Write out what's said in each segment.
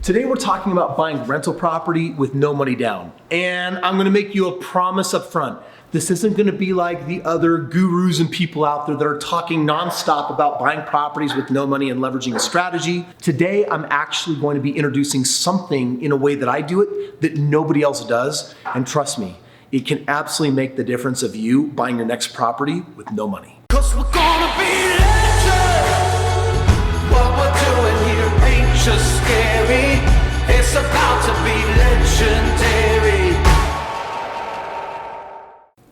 Today we're talking about buying rental property with no money down. And I'm gonna make you a promise up front. This isn't gonna be like the other gurus and people out there that are talking nonstop about buying properties with no money and leveraging a strategy. Today, I'm actually going to be introducing something in a way that I do it that nobody else does. And trust me, it can absolutely make the difference of you buying your next property with no money. 'Cause we're gonna be legends. What we're doing here ain't just scary. It's about to be legendary.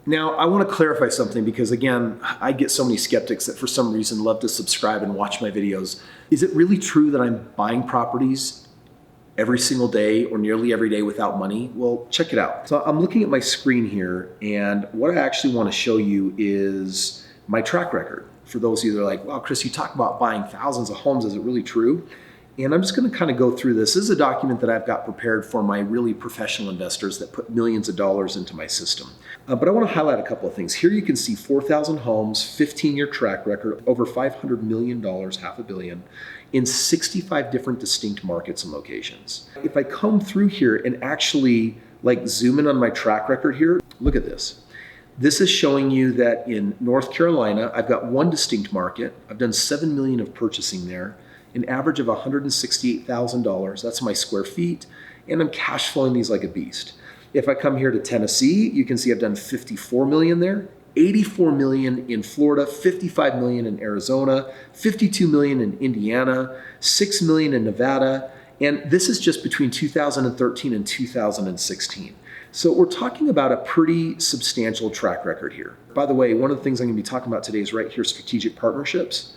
Now, I want to clarify something because again, I get so many skeptics that for some reason love to subscribe and watch my videos. Is it really true that I'm buying properties every single day or nearly every day without money? Well, check it out. So I'm looking at my screen here, and what I actually want to show you is my track record. For those of you that are like, wow, Kris, you talk about buying thousands of homes. Is it really true? And I'm just going to kind of go through this. This is a document that I've got prepared for my really professional investors that put millions of dollars into my system. But I want to highlight a couple of things. Here you can see 4,000 homes, 15-year track record, over $500 million, $500 million, in 65 different distinct markets and locations. If I come through here and actually like zoom in on my track record here, look at this. This is showing you that in North Carolina, I've got one distinct market. I've done 7 million of purchasing there, an average of $168,000. That's my square feet. And I'm cash flowing these like a beast. If I come here to Tennessee, you can see I've done 54 million there, 84 million in Florida, 55 million in Arizona, 52 million in Indiana, 6 million in Nevada. And this is just between 2013 and 2016. So we're talking about a pretty substantial track record here. By the way, one of the things I'm gonna be talking about today is right here, strategic partnerships.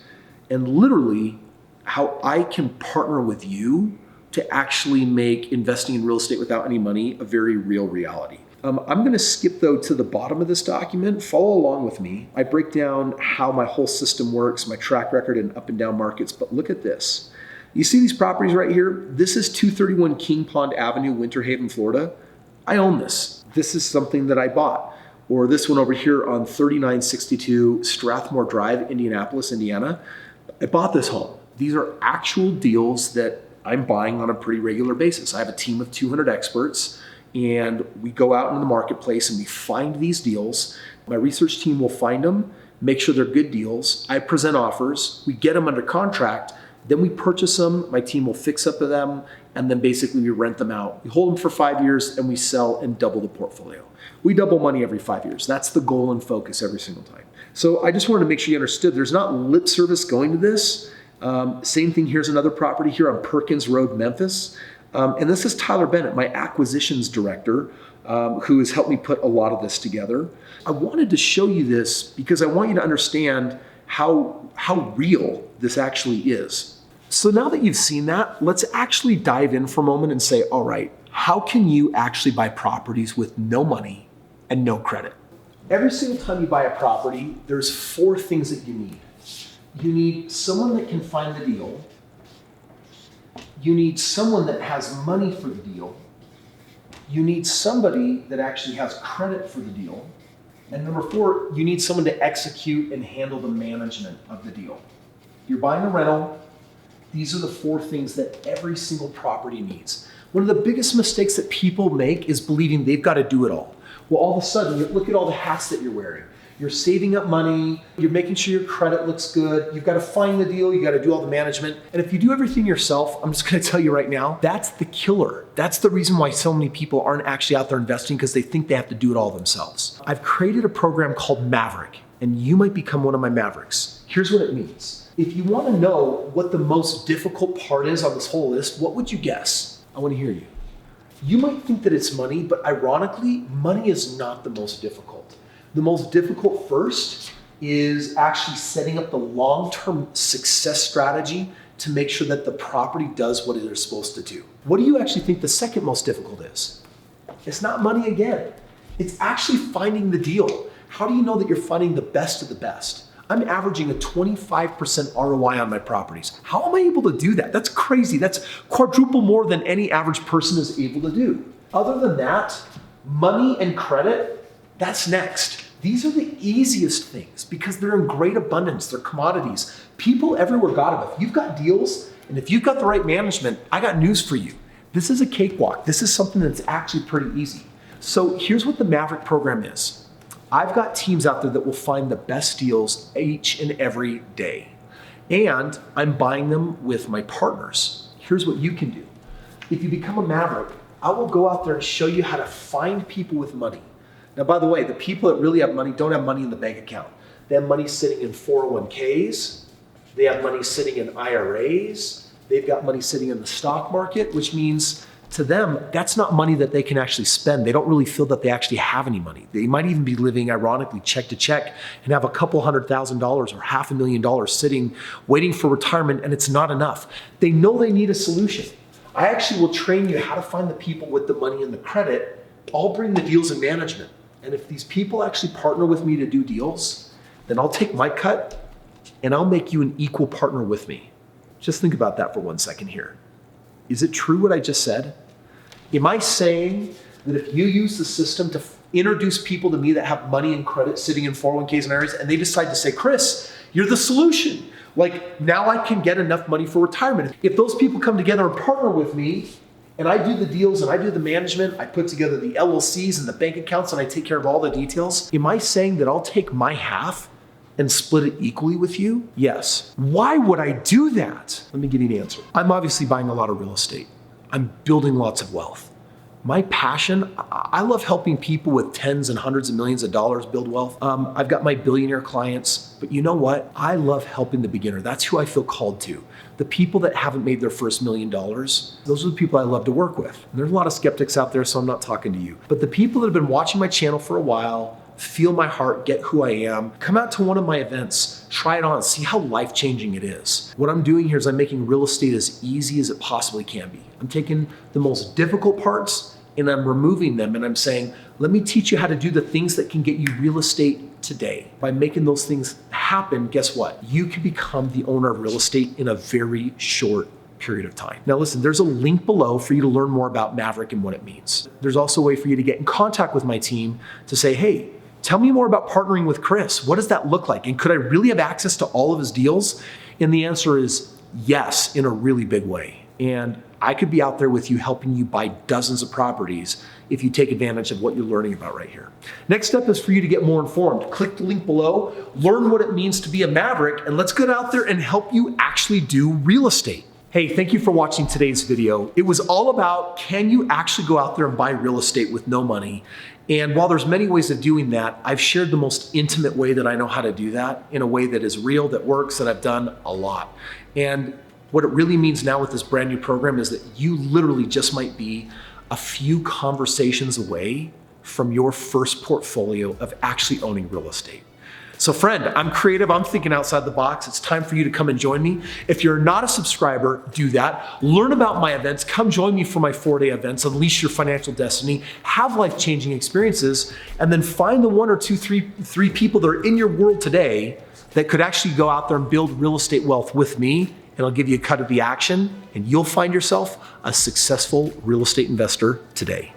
And literally how I can partner with you to actually make investing in real estate without any money a very real reality. I'm gonna skip though to the bottom of this document. Follow along with me. I break down how my whole system works, my track record in up and down markets, but look at this. You see these properties right here? This is 231 King Pond Avenue, Winter Haven, Florida. I own this. This is something that I bought. Or this one over here on 3962 Strathmore Drive, Indianapolis, Indiana. I bought this home. These are actual deals that I'm buying on a pretty regular basis. I have a team of 200 experts, and we go out into the marketplace and we find these deals. My research team will find them, make sure they're good deals. I present offers, we get them under contract, then we purchase them, my team will fix up to them, and then basically we rent them out. We hold them for 5 years and we sell and double the portfolio. We double money every 5 years. That's the goal and focus every single time. So I just wanted to make sure you understood there's not lip service going to this. Same thing, here's another property here on Perkins Road, Memphis. And this is Tyler Bennett, my acquisitions director, who has helped me put a lot of this together. I wanted to show you this because I want you to understand how real this actually is. So now that you've seen that, let's actually dive in for a moment and say, all right, how can you actually buy properties with no money and no credit? Every single time you buy a property, there's 4 things that you need. You need someone that can find the deal. You need someone that has money for the deal. You need somebody that actually has credit for the deal. And number 4, you need someone to execute and handle the management of the deal. You're buying a rental. These are the 4 things that every single property needs. One of the biggest mistakes that people make is believing they've got to do it all. Well, all of a sudden, look at all the hats that you're wearing. You're saving up money, you're making sure your credit looks good, you've got to find the deal, you got to do all the management. And if you do everything yourself, I'm just going to tell you right now, that's the killer. That's the reason why so many people aren't actually out there investing, because they think they have to do it all themselves. I've created a program called Maverick, and you might become one of my Mavericks. Here's what it means. If you want to know what the most difficult part is on this whole list, what would you guess? I want to hear you. You might think that it's money, but ironically, money is not the most difficult. The most difficult first is actually setting up the long-term success strategy to make sure that the property does what it is supposed to do. What do you actually think the second most difficult is? It's not money again. It's actually finding the deal. How do you know that you're finding the best of the best? I'm averaging a 25% ROI on my properties. How am I able to do that? That's crazy. That's quadruple more than any average person is able to do. Other than that, money and credit, that's next. These are the easiest things because they're in great abundance. They're commodities. People everywhere got them. If you've got deals and if you've got the right management, I got news for you. This is a cakewalk. This is something that's actually pretty easy. So here's what the Maverick program is. I've got teams out there that will find the best deals each and every day. And I'm buying them with my partners. Here's what you can do. If you become a Maverick, I will go out there and show you how to find people with money. Now, by the way, the people that really have money don't have money in the bank account. They have money sitting in 401ks. They have money sitting in IRAs. They've got money sitting in the stock market, which means to them, that's not money that they can actually spend. They don't really feel that they actually have any money. They might even be living, ironically, check to check and have a couple $100,000 or $500,000 sitting, waiting for retirement, and it's not enough. They know they need a solution. I actually will train you how to find the people with the money and the credit. I'll bring the deals and management. And if these people actually partner with me to do deals, then I'll take my cut and I'll make you an equal partner with me. Just think about that for 1 second here. Is it true what I just said? Am I saying that if you use the system to introduce people to me that have money and credit sitting in 401ks and IRAs, and they decide to say, Kris, you're the solution. Like, now I can get enough money for retirement. If those people come together and partner with me, and I do the deals and I do the management, I put together the LLCs and the bank accounts and I take care of all the details, am I saying that I'll take my half and split it equally with you? Yes. Why would I do that? Let me give you an answer. I'm obviously buying a lot of real estate. I'm building lots of wealth. My passion, I love helping people with tens and hundreds of millions of dollars build wealth. I've got my billionaire clients, but you know what? I love helping the beginner. That's who I feel called to. The people that haven't made their first $1 million, those are the people I love to work with. And there's a lot of skeptics out there, so I'm not talking to you. But the people that have been watching my channel for a while, feel my heart, get who I am, come out to one of my events, try it on, see how life-changing it is. What I'm doing here is I'm making real estate as easy as it possibly can be. I'm taking the most difficult parts and I'm removing them and I'm saying, let me teach you how to do the things that can get you real estate today. By making those things happen, guess what? You can become the owner of real estate in a very short period of time. Now listen, there's a link below for you to learn more about Maverick and what it means. There's also a way for you to get in contact with my team to say, hey, tell me more about partnering with Kris. What does that look like? And could I really have access to all of his deals? And the answer is yes, in a really big way. And I could be out there with you helping you buy dozens of properties if you take advantage of what you're learning about right here. Next step is for you to get more informed. Click the link below, learn what it means to be a Maverick, and let's get out there and help you actually do real estate. Hey, thank you for watching today's video. It was all about, can you actually go out there and buy real estate with no money? And while there's many ways of doing that, I've shared the most intimate way that I know how to do that in a way that is real, that works, that I've done a lot. And what it really means now with this brand new program is that you literally just might be a few conversations away from your first portfolio of actually owning real estate. So friend, I'm creative, I'm thinking outside the box. It's time for you to come and join me. If you're not a subscriber, do that. Learn about my events, come join me for my 4-day events, unleash your financial destiny, have life-changing experiences, and then find the one or two, three people that are in your world today that could actually go out there and build real estate wealth with me, and I'll give you a cut of the action, and you'll find yourself a successful real estate investor today.